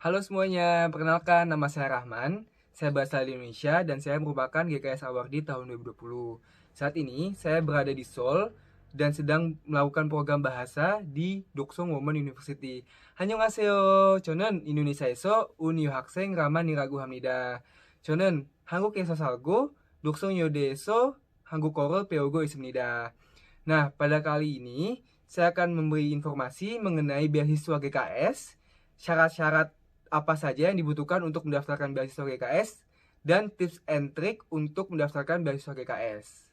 Halo semuanya, perkenalkan nama saya Rahman. Saya berasal dari Indonesia dan saya merupakan GKS Awardee tahun 2020. Saat ini saya berada di Seoul dan sedang melakukan program bahasa di Doksong Women University. Annyeonghaseyo, 저는 인도네시아에서 온 유학생 라만 이라고 합니다. 저는 한국에서 살고 독성여대에서 한국어를 배우고 있습니다. Nah, pada kali ini saya akan memberi informasi mengenai beasiswa GKS, syarat-syarat apa saja yang dibutuhkan untuk mendaftarkan beasiswa GKS, dan tips and trick untuk mendaftarkan beasiswa GKS.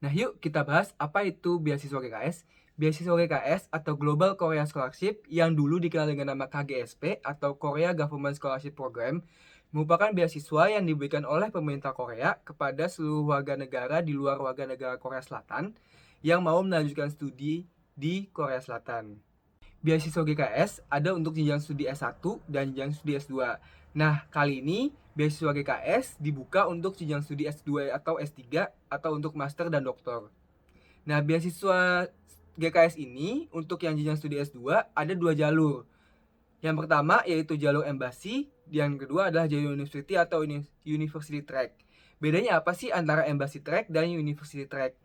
Nah, yuk kita bahas apa itu beasiswa GKS. Beasiswa GKS atau Global Korea Scholarship yang dulu dikenal dengan nama KGSP atau Korea Government Scholarship Program merupakan beasiswa yang diberikan oleh pemerintah Korea kepada seluruh warga negara di luar warga negara Korea Selatan yang mau melanjutkan studi di Korea Selatan. Beasiswa GKS ada untuk jenjang studi S1 dan jenjang studi S2. Nah, kali ini beasiswa GKS dibuka untuk jenjang studi S2 atau S3 atau untuk master dan doktor. Nah, beasiswa GKS ini untuk yang jenjang studi S2 ada dua jalur. Yang pertama yaitu jalur embassy, yang kedua adalah jalur university atau university track. Bedanya apa sih antara embassy track dan university track?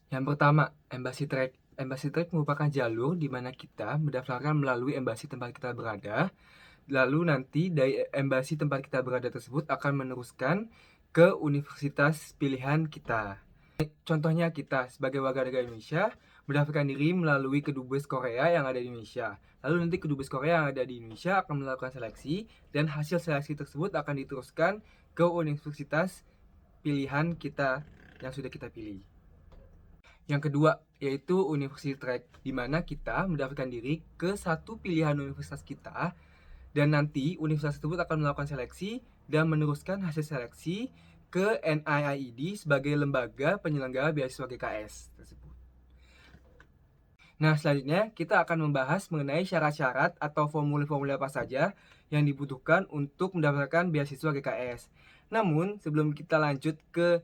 Yang pertama, embassy track. Embassy track merupakan jalur di mana kita mendaftarkan melalui embassy tempat kita berada. Lalu nanti dari embassy tempat kita berada tersebut akan meneruskan ke universitas pilihan kita. Contohnya kita sebagai warga negara Indonesia mendaftarkan diri melalui Kedubes Korea yang ada di Indonesia. Lalu nanti Kedubes Korea yang ada di Indonesia akan melakukan seleksi dan hasil seleksi tersebut akan diteruskan ke universitas pilihan kita yang sudah kita pilih. Yang kedua, yaitu University Track, di mana kita mendaftarkan diri ke satu pilihan universitas kita, dan nanti universitas tersebut akan melakukan seleksi dan meneruskan hasil seleksi ke NIIED sebagai lembaga penyelenggara beasiswa GKS tersebut. Nah, selanjutnya kita akan membahas mengenai syarat-syarat atau formulir-formulir apa saja yang dibutuhkan untuk mendaftarkan beasiswa GKS. Namun, sebelum kita lanjut ke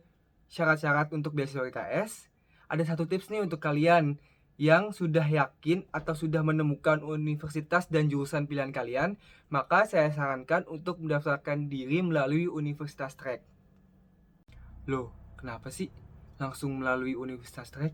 syarat-syarat untuk beasiswa GKS, ada satu tips nih untuk kalian yang sudah yakin atau sudah menemukan universitas dan jurusan pilihan kalian, maka saya sarankan untuk mendaftarkan diri melalui Universitas Track. Loh, kenapa sih langsung melalui Universitas Track?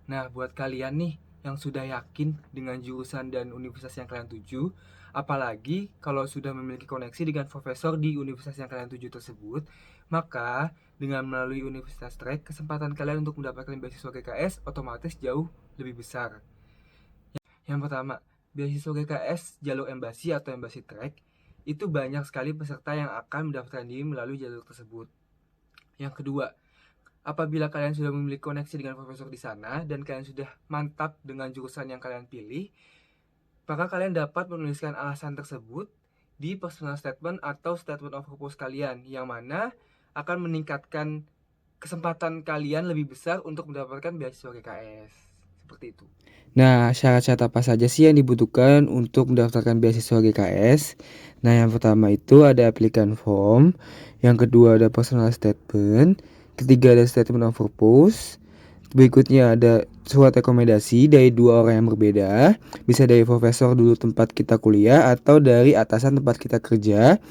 Nah, buat kalian nih yang sudah yakin dengan jurusan dan universitas yang kalian tuju, apalagi kalau sudah memiliki koneksi dengan profesor di universitas yang kalian tuju tersebut, maka dengan melalui Universitas Track, kesempatan kalian untuk mendapatkan beasiswa GKS otomatis jauh lebih besar. Yang pertama, beasiswa GKS jalur embassy atau embassy track itu banyak sekali peserta yang akan mendaftarkan diri melalui jalur tersebut. Yang kedua, apabila kalian sudah memiliki koneksi dengan profesor di sana dan kalian sudah mantap dengan jurusan yang kalian pilih, maka kalian dapat menuliskan alasan tersebut di personal statement atau statement of purpose kalian, yang mana akan meningkatkan kesempatan kalian lebih besar untuk mendapatkan beasiswa GKS. Seperti itu. Nah, syarat-syarat apa saja sih yang dibutuhkan untuk mendaftarkan beasiswa GKS? Nah, yang pertama itu ada applicant form, yang kedua ada personal statement, ketiga ada statement of purpose, berikutnya ada surat rekomendasi dari dua orang yang berbeda, bisa dari profesor dulu tempat kita kuliah atau dari atasan tempat kita kerja.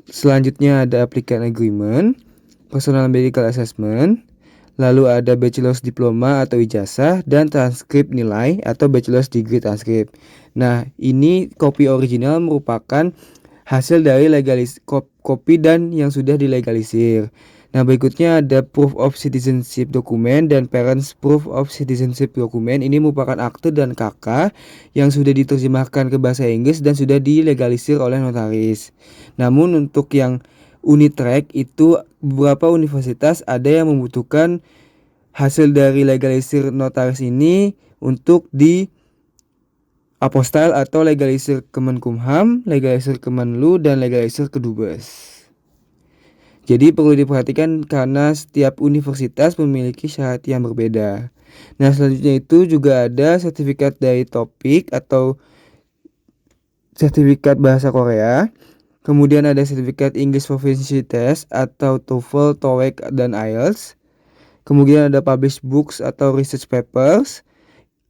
Selanjutnya ada applicant agreement, personal medical assessment, lalu ada bachelor's diploma atau ijazah, dan transkrip nilai atau bachelor's degree transkrip. Nah, ini kopi original merupakan hasil dari kopi dan yang sudah dilegalisir. Nah, berikutnya ada proof of citizenship dokumen dan parents proof of citizenship dokumen. Ini merupakan akte dan KK yang sudah diterjemahkan ke bahasa Inggris dan sudah dilegalisir oleh notaris. Namun untuk yang Unitrack itu beberapa universitas ada yang membutuhkan hasil dari legalisir notaris ini untuk di apostille atau legalisir Kemenkumham, legalisir Kemenlu, dan legalisir Kedubes. Jadi perlu diperhatikan karena setiap universitas memiliki syarat yang berbeda. Nah, selanjutnya itu juga ada sertifikat dari topik atau sertifikat bahasa Korea. Kemudian ada sertifikat English Proficiency Test atau TOEFL, TOEIC, dan IELTS. Kemudian ada published books atau research papers,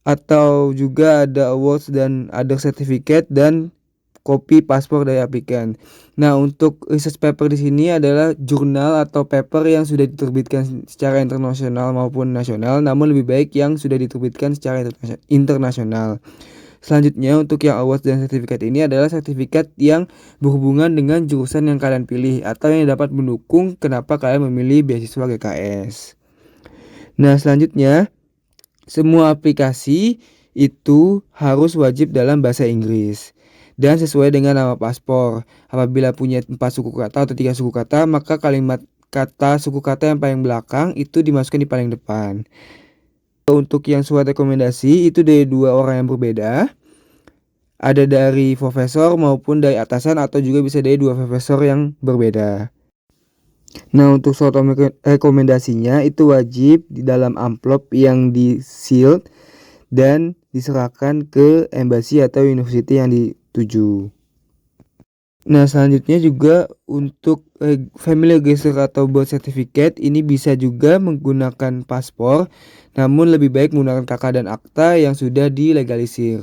atau juga ada awards dan other certificate dan kopi paspor dari aplikan. Nah, untuk research paper di sini adalah jurnal atau paper yang sudah diterbitkan secara internasional maupun nasional, namun lebih baik yang sudah diterbitkan secara internasional. Selanjutnya untuk yang awards dan sertifikat ini adalah sertifikat yang berhubungan dengan jurusan yang kalian pilih atau yang dapat mendukung kenapa kalian memilih beasiswa GKS. Nah, selanjutnya semua aplikasi itu harus wajib dalam bahasa Inggris dan sesuai dengan nama paspor. Apabila punya 4 suku kata atau 3 suku kata, maka kalimat kata suku kata yang paling belakang itu dimasukkan di paling depan. Untuk yang surat rekomendasi itu dari 2 orang yang berbeda. Ada dari profesor maupun dari atasan atau juga bisa dari 2 profesor yang berbeda. Nah, untuk surat rekomendasinya itu wajib di dalam amplop yang di sealed dan diserahkan ke embassy atau university yang dituju. Nah, selanjutnya juga untuk family register atau birth certificate ini bisa juga menggunakan paspor, namun lebih baik menggunakan KK dan akta yang sudah dilegalisir.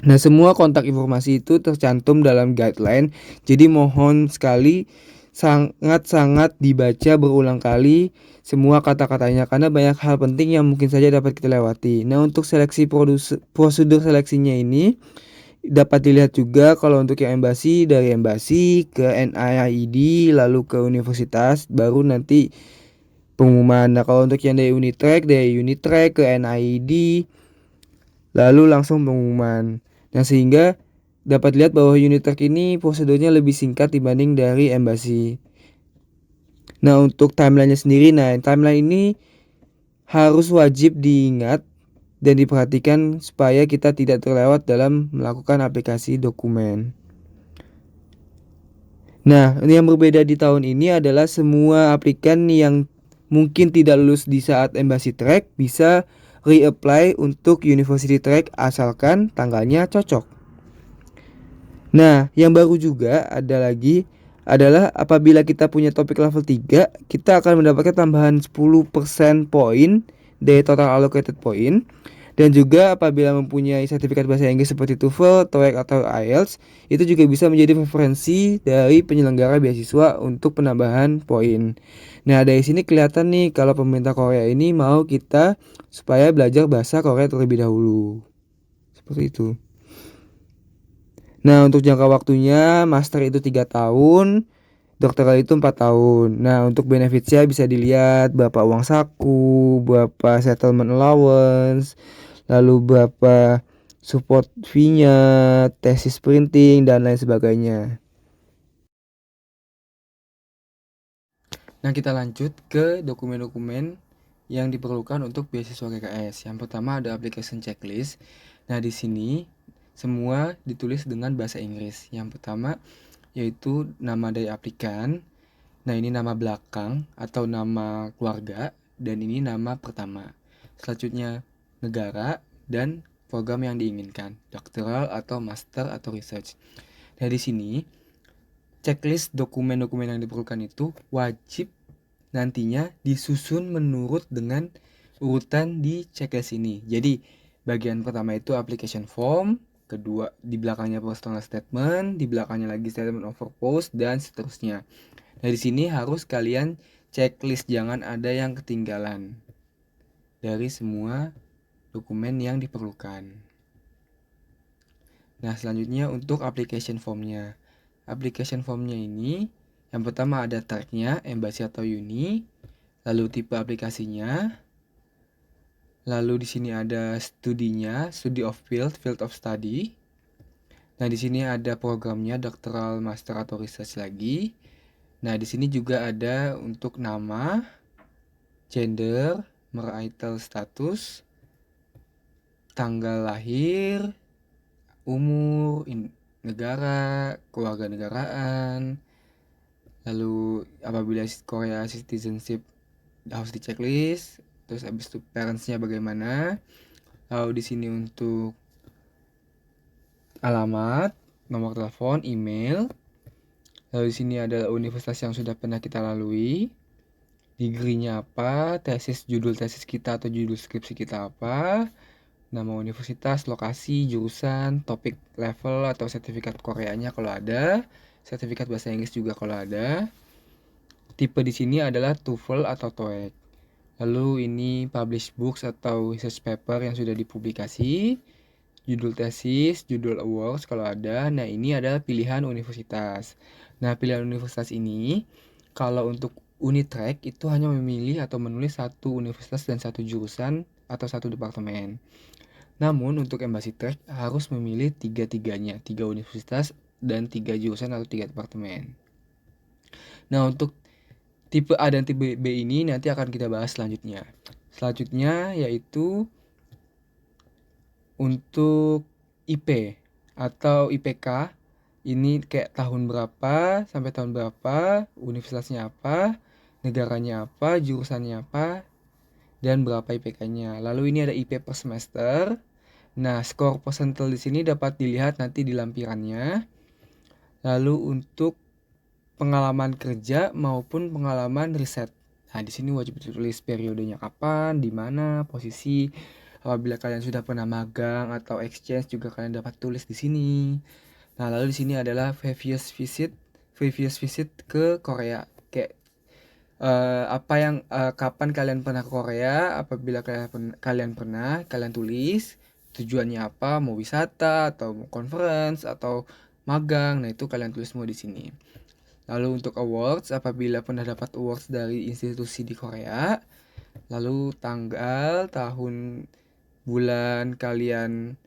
Nah, semua kontak informasi itu tercantum dalam guideline, jadi mohon sekali sangat-sangat dibaca berulang kali semua kata-katanya karena banyak hal penting yang mungkin saja dapat kita lewati. Nah, untuk seleksi prosedur seleksinya ini dapat dilihat juga kalau untuk yang embassy dari embassy ke NIID lalu ke universitas baru nanti pengumuman. Nah, kalau untuk yang dari Unitrack ke NIID lalu langsung pengumuman. Nah, sehingga dapat lihat bahwa Unitrack ini prosedurnya lebih singkat dibanding dari embassy. Nah, untuk timelinenya sendiri, timeline ini harus wajib diingat dan diperhatikan supaya kita tidak terlewat dalam melakukan aplikasi dokumen. Nah, yang berbeda di tahun ini adalah semua aplikan yang mungkin tidak lulus di saat embassy track bisa reapply untuk university track asalkan tanggalnya cocok. Nah, yang baru juga adalah apabila kita punya topik level 3, kita akan mendapatkan tambahan 10% poin dari total allocated point. Dan juga apabila mempunyai sertifikat bahasa Inggris seperti TOEFL, TOEIC atau IELTS, itu juga bisa menjadi referensi dari penyelenggara beasiswa untuk penambahan poin. Nah, dari sini kelihatan nih kalau pemerintah Korea ini mau kita supaya belajar bahasa Korea terlebih dahulu. Seperti itu. Nah, untuk jangka waktunya master itu 3 tahun, doktoral itu 4 tahun. Nah, untuk benefitsnya bisa dilihat berapa uang saku, berapa settlement allowance, lalu berapa support fee-nya, tesis printing, dan lain sebagainya. Nah, kita lanjut ke dokumen-dokumen yang diperlukan untuk beasiswa GKS. Yang pertama ada application checklist. Nah, di sini semua ditulis dengan bahasa Inggris. Yang pertama yaitu nama dari aplikan. Nah, ini nama belakang atau nama keluarga dan ini nama pertama. Selanjutnya negara dan program yang diinginkan, doktoral atau master atau research. Nah, di sini checklist dokumen-dokumen yang diperlukan itu wajib nantinya disusun menurut dengan urutan di checklist ini. Jadi, bagian pertama itu application form, kedua di belakangnya personal statement, di belakangnya lagi statement of purpose dan seterusnya. Nah, di sini harus kalian checklist, jangan ada yang ketinggalan dari semua dokumen yang diperlukan. Nah, selanjutnya untuk application formnya. Application formnya ini yang pertama ada tagnya, embassy atau uni, lalu tipe aplikasinya, lalu di sini ada studinya, study of field of study. Nah, di sini ada programnya, doctoral, master atau research lagi. Nah, di sini juga ada untuk nama, gender, marital status, tanggal lahir, umur, negara, keluarga negaraan. Lalu apabila Korea citizenship harus di checklist. Terus habis itu parentsnya bagaimana. Lalu di sini untuk alamat, nomor telepon, email. Lalu di sini ada universitas yang sudah pernah kita lalui. Degree-nya apa, judul tesis kita atau judul skripsi kita apa, nama universitas, lokasi, jurusan, topik level atau sertifikat Koreanya kalau ada, sertifikat bahasa Inggris juga kalau ada. Tipe di sini adalah TOEFL atau TOEIC. Lalu ini publish books atau research paper yang sudah dipublikasi, judul tesis, judul awards kalau ada. Nah, ini adalah pilihan universitas. Nah, pilihan universitas ini kalau untuk Unitrack itu hanya memilih atau menulis satu universitas dan satu jurusan atau satu departemen. Namun untuk Embassy Track harus memilih tiga-tiganya, tiga universitas dan tiga jurusan atau tiga departemen. Nah, untuk tipe A dan tipe B ini nanti akan kita bahas selanjutnya. Selanjutnya yaitu untuk IP atau IPK. Ini kayak tahun berapa sampai tahun berapa, universitasnya apa, negaranya apa, jurusannya apa, dan berapa IPK-nya. Lalu ini ada IP per semester. Nah, skor persentil di sini dapat dilihat nanti di lampirannya. Lalu untuk pengalaman kerja maupun pengalaman riset. Nah, di sini wajib ditulis periodenya kapan, di mana, posisi. Apabila kalian sudah pernah magang atau exchange juga kalian dapat tulis di sini. Nah, lalu di sini adalah previous visit ke Korea. Kayak kapan kalian pernah ke Korea? Apabila kalian pernah, kalian tulis tujuannya apa, mau wisata atau mau conference atau magang. Nah, itu kalian tulis semua di sini. Lalu untuk awards, apabila pernah dapat awards dari institusi di Korea, lalu tanggal, tahun, bulan kalian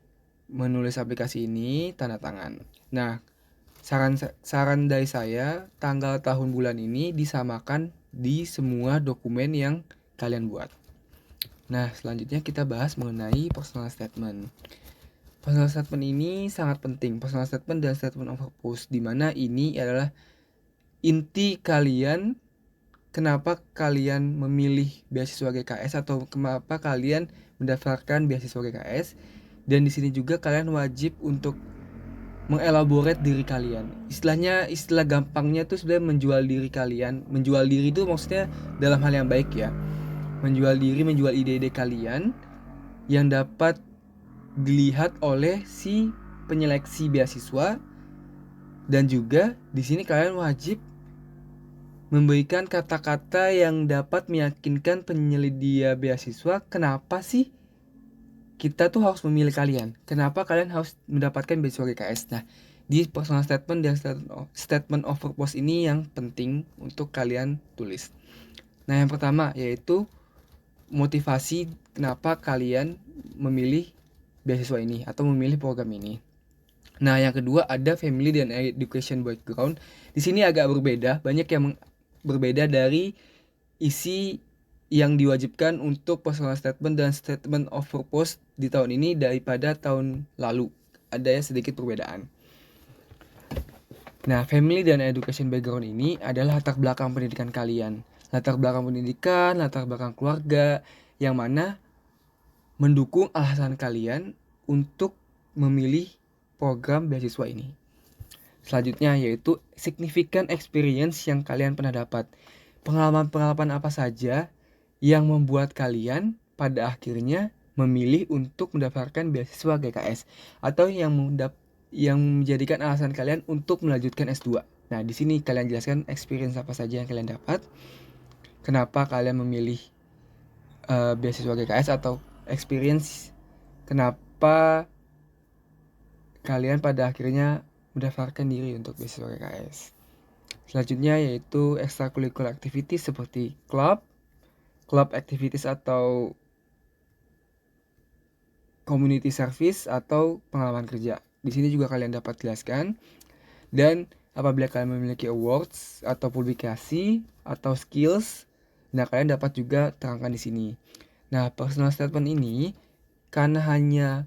menulis aplikasi ini, tanda tangan. Nah, saran dari saya, tanggal, tahun, bulan ini disamakan di semua dokumen yang kalian buat. Nah, selanjutnya kita bahas mengenai personal statement. Personal statement ini sangat penting. Personal statement dan statement of purpose, di mana ini adalah inti kalian, kenapa kalian memilih beasiswa GKS atau kenapa kalian mendaftarkan beasiswa GKS. Dan di sini juga kalian wajib untuk mengelaborate diri kalian. Istilah gampangnya tuh sebenarnya menjual diri kalian. Menjual diri itu maksudnya dalam hal yang baik ya. Menjual diri, menjual ide-ide kalian yang dapat dilihat oleh si penyeleksi beasiswa. Dan juga di sini kalian wajib memberikan kata-kata yang dapat meyakinkan penyedia beasiswa kenapa sih kita tuh harus memilih kalian. Kenapa kalian harus mendapatkan beasiswa GKS. Nah, di personal statement dan statement of purpose ini yang penting untuk kalian tulis. Nah, yang pertama yaitu motivasi kenapa kalian memilih beasiswa ini atau memilih program ini. Nah, yang kedua ada family dan education background. Di sini agak berbeda, banyak yang berbeda dari isi yang diwajibkan untuk personal statement dan statement of purpose di tahun ini daripada tahun lalu. Ada sedikit perbedaan. Nah, family dan education background ini adalah latar belakang pendidikan kalian. Latar belakang pendidikan, latar belakang keluarga, yang mana mendukung alasan kalian untuk memilih program beasiswa ini. Selanjutnya yaitu significant experience yang kalian pernah dapat. Pengalaman-pengalaman apa saja yang membuat kalian pada akhirnya memilih untuk mendaftarkan beasiswa GKS atau yang menjadikan alasan kalian untuk melanjutkan S2. Nah, di sini kalian jelaskan experience apa saja yang kalian dapat. Kenapa kalian memilih beasiswa GKS atau experience kenapa kalian pada akhirnya mendaftarkan diri untuk beasiswa GKS. Selanjutnya yaitu extracurricular activities seperti club activities atau community service atau pengalaman kerja. Di sini juga kalian dapat jelaskan. Dan apabila kalian memiliki awards atau publikasi atau skills, nah kalian dapat juga terangkan di sini. Nah, personal statement ini karena hanya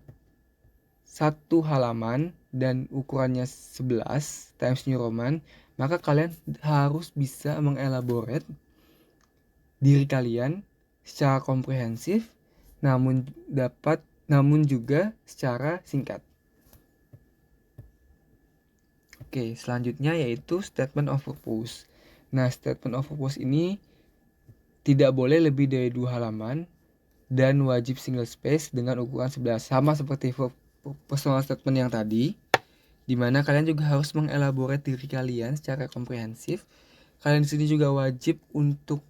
satu halaman dan ukurannya 11 Times New Roman, maka kalian harus bisa mengelaborate diri kalian secara komprehensif namun juga secara singkat. Oke, selanjutnya yaitu statement of purpose. Nah, statement of purpose ini tidak boleh lebih dari 2 halaman dan wajib single space dengan ukuran 11, sama seperti personal statement yang tadi, dimana kalian juga harus mengelaborate diri kalian secara komprehensif. Kalian di sini juga wajib untuk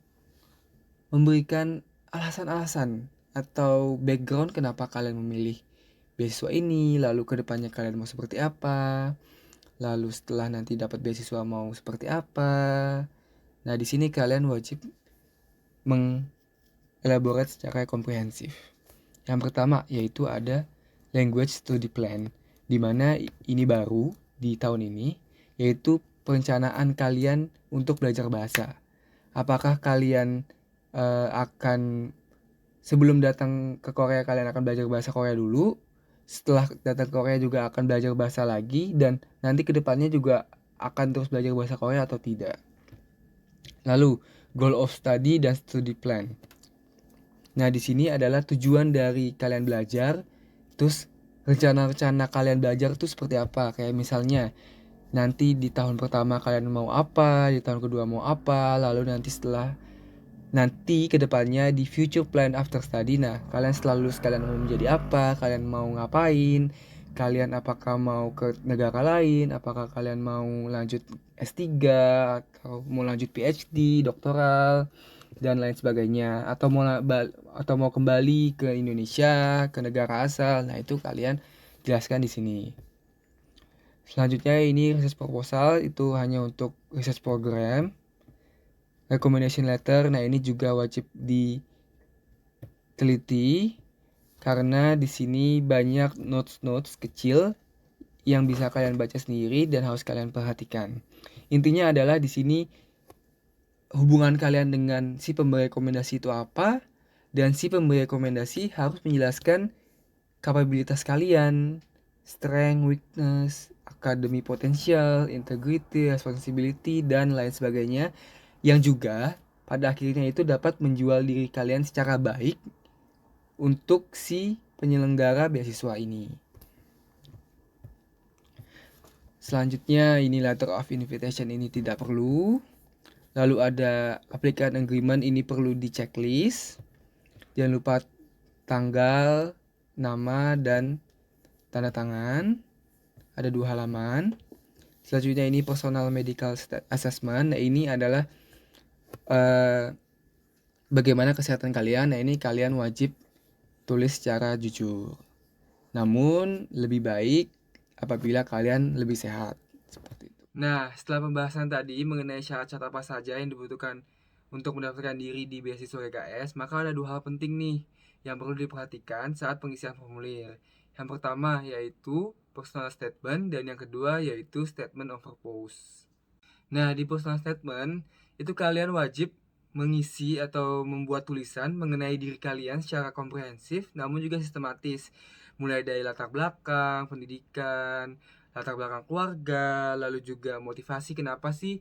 memberikan alasan-alasan atau background kenapa kalian memilih beasiswa ini, lalu kedepannya kalian mau seperti apa, lalu setelah nanti dapat beasiswa mau seperti apa. Nah, di sini kalian wajib mengelaborate secara komprehensif. Yang pertama yaitu ada language study plan, di mana ini baru di tahun ini, yaitu perencanaan kalian untuk belajar bahasa. Apakah kalian akan sebelum datang ke Korea kalian akan belajar bahasa Korea dulu, setelah datang ke Korea juga akan belajar bahasa lagi, dan nanti kedepannya juga akan terus belajar bahasa Korea atau tidak. Lalu goal of study dan study plan. Nah, di sini adalah tujuan dari kalian belajar, terus rencana-rencana kalian belajar itu seperti apa. Kayak misalnya nanti di tahun pertama kalian mau apa, di tahun kedua mau apa, lalu nanti kedepannya di future plan after study. Nah, kalian setelah lulus kalian mau menjadi apa, kalian mau ngapain, kalian apakah mau ke negara lain, apakah kalian mau lanjut S3 atau mau lanjut PhD, doktoral dan lain sebagainya, atau mau kembali ke Indonesia, ke negara asal. Nah, itu kalian jelaskan di sini. Selanjutnya ini research proposal, itu hanya untuk research program. Recommendation letter, nah ini juga wajib diteliti karena di sini banyak notes kecil yang bisa kalian baca sendiri dan harus kalian perhatikan. Intinya adalah di sini hubungan kalian dengan si pemberi rekomendasi itu apa, dan si pemberi rekomendasi harus menjelaskan kapabilitas kalian, strength, weakness, academy potential, integrity, responsibility, dan lain sebagainya, yang juga pada akhirnya itu dapat menjual diri kalian secara baik untuk si penyelenggara beasiswa ini. Selanjutnya ini letter of invitation, ini tidak perlu. Lalu ada applicant agreement, ini perlu di checklist. Jangan lupa tanggal, nama, dan tanda tangan. Ada 2 halaman. Selanjutnya ini personal medical assessment. Nah, ini adalah bagaimana kesehatan kalian. Nah, ini kalian wajib tulis secara jujur. Namun lebih baik apabila kalian lebih sehat, seperti itu. Nah, setelah pembahasan tadi mengenai syarat-syarat apa saja yang dibutuhkan untuk mendaftarkan diri di beasiswa GKS, maka ada 2 hal penting nih yang perlu diperhatikan saat pengisian formulir. Yang pertama yaitu personal statement, dan yang kedua yaitu statement of purpose. Nah, di personal statement itu kalian wajib mengisi atau membuat tulisan mengenai diri kalian secara komprehensif namun juga sistematis, mulai dari latar belakang, pendidikan, latar belakang keluarga, lalu juga motivasi kenapa sih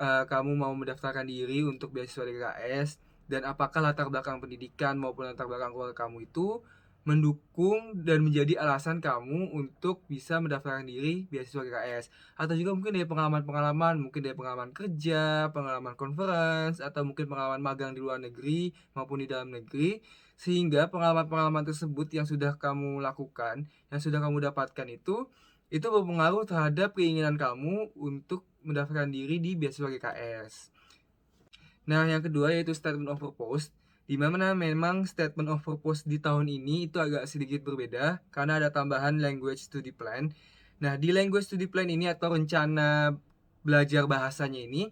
kamu mau mendaftarkan diri untuk beasiswa DKS, dan apakah latar belakang pendidikan maupun latar belakang keluarga kamu itu mendukung dan menjadi alasan kamu untuk bisa mendaftarkan diri beasiswa GKS, atau juga mungkin dari pengalaman-pengalaman, mungkin dari pengalaman kerja, pengalaman conference, atau mungkin pengalaman magang di luar negeri maupun di dalam negeri, sehingga pengalaman-pengalaman tersebut yang sudah kamu lakukan, yang sudah kamu dapatkan itu berpengaruh terhadap keinginan kamu untuk mendaftarkan diri di beasiswa GKS. Nah, yang kedua yaitu statement of purpose, di mana memang statement of purpose di tahun ini itu agak sedikit berbeda karena ada tambahan language study plan. Nah, di language study plan ini atau rencana belajar bahasanya ini,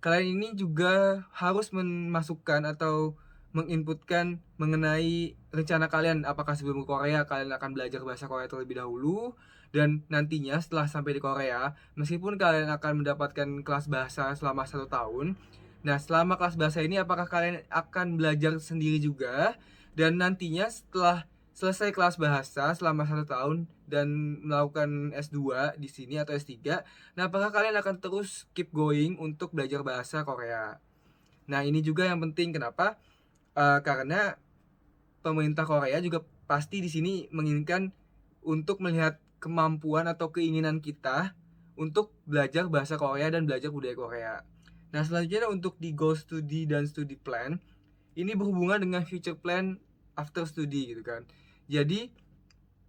kalian ini juga harus memasukkan atau menginputkan mengenai rencana kalian, apakah sebelum ke Korea kalian akan belajar bahasa Korea terlebih dahulu, dan nantinya setelah sampai di Korea, meskipun kalian akan mendapatkan kelas bahasa selama 1 tahun, nah selama kelas bahasa ini apakah kalian akan belajar sendiri juga, dan nantinya setelah selesai kelas bahasa selama 1 tahun dan melakukan S2 di sini atau S3, nah apakah kalian akan terus keep going untuk belajar bahasa Korea. Nah, ini juga yang penting, kenapa? Karena pemerintah Korea juga pasti di sini menginginkan untuk melihat kemampuan atau keinginan kita untuk belajar bahasa Korea dan belajar budaya Korea. Nah, selanjutnya untuk di goal study dan study plan, ini berhubungan dengan future plan after study gitu kan. Jadi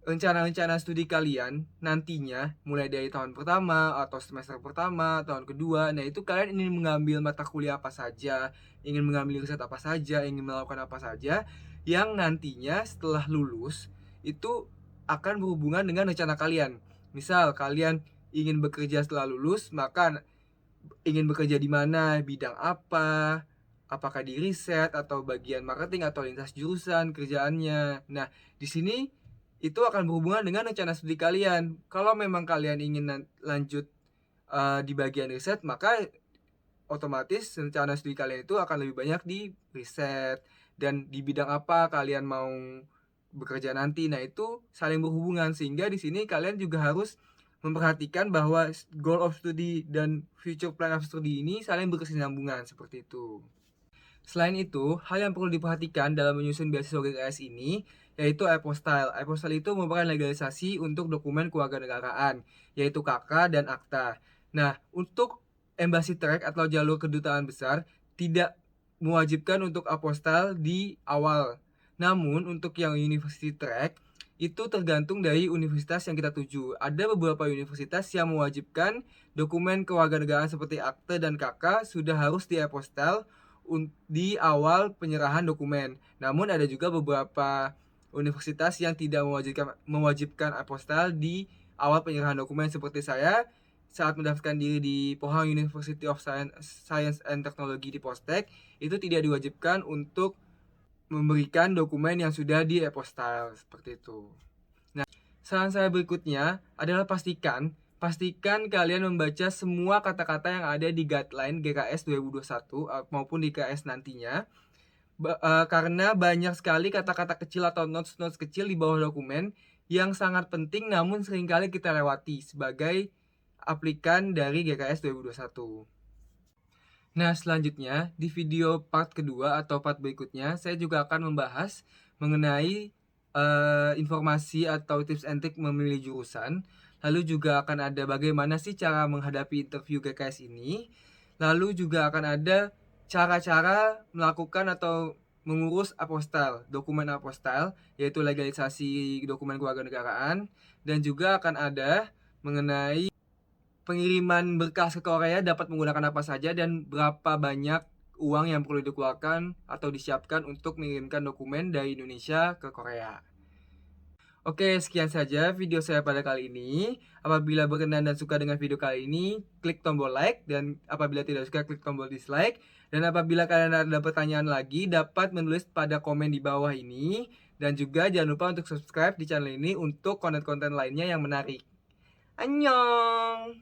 rencana-rencana studi kalian nantinya mulai dari tahun pertama atau semester pertama, tahun kedua, nah itu kalian ingin mengambil mata kuliah apa saja, ingin mengambil riset apa saja, ingin melakukan apa saja yang nantinya setelah lulus itu akan berhubungan dengan rencana kalian. Misal kalian ingin bekerja setelah lulus, maka ingin bekerja di mana, bidang apa, apakah di riset atau bagian marketing atau lintas jurusan kerjaannya. Nah, di sini itu akan berhubungan dengan rencana studi kalian. Kalau memang kalian ingin lanjut di bagian riset, maka otomatis rencana studi kalian itu akan lebih banyak di riset dan di bidang apa kalian mau bekerja nanti. Nah, itu saling berhubungan sehingga di sini kalian juga harus memperhatikan bahwa goal of study dan future plan of study ini saling berkesinambungan seperti itu. Selain itu, hal yang perlu diperhatikan dalam menyusun beasiswa GKS ini yaitu apostille. Apostille itu merupakan legalisasi untuk dokumen kewarganegaraan, yaitu KK dan akta. Nah, untuk embassy track atau jalur kedutaan besar tidak mewajibkan untuk apostille di awal. Namun, untuk yang university track itu tergantung dari universitas yang kita tuju. Ada beberapa universitas yang mewajibkan dokumen kewarganegaraan seperti akte dan KK sudah harus di apostille di awal penyerahan dokumen. Namun ada juga beberapa universitas yang tidak mewajibkan apostille di awal penyerahan dokumen seperti saya saat mendaftarkan diri di Pohang University of Science and Technology di Postek itu tidak diwajibkan untuk memberikan dokumen yang sudah di apostille seperti itu. Nah, saran saya berikutnya adalah pastikan kalian membaca semua kata-kata yang ada di guideline GKS 2021 maupun di GKS nantinya. Karena banyak sekali kata-kata kecil atau notes-notes kecil di bawah dokumen yang sangat penting namun seringkali kita lewati sebagai aplikan dari GKS 2021. Nah, selanjutnya di video part kedua atau part berikutnya saya juga akan membahas mengenai informasi atau tips and trick memilih jurusan. Lalu juga akan ada bagaimana sih cara menghadapi interview GKS ini. Lalu juga akan ada cara-cara melakukan atau mengurus apostille, dokumen apostille, yaitu legalisasi dokumen kewarganegaraan. Dan juga akan ada mengenai pengiriman berkas ke Korea dapat menggunakan apa saja dan berapa banyak uang yang perlu dikeluarkan atau disiapkan untuk mengirimkan dokumen dari Indonesia ke Korea. Oke, sekian saja video saya pada kali ini. Apabila berkenan dan suka dengan video kali ini, klik tombol like. Dan apabila tidak suka, klik tombol dislike. Dan apabila kalian ada pertanyaan lagi, dapat menulis pada komen di bawah ini. Dan juga jangan lupa untuk subscribe di channel ini untuk konten-konten lainnya yang menarik. Annyeong!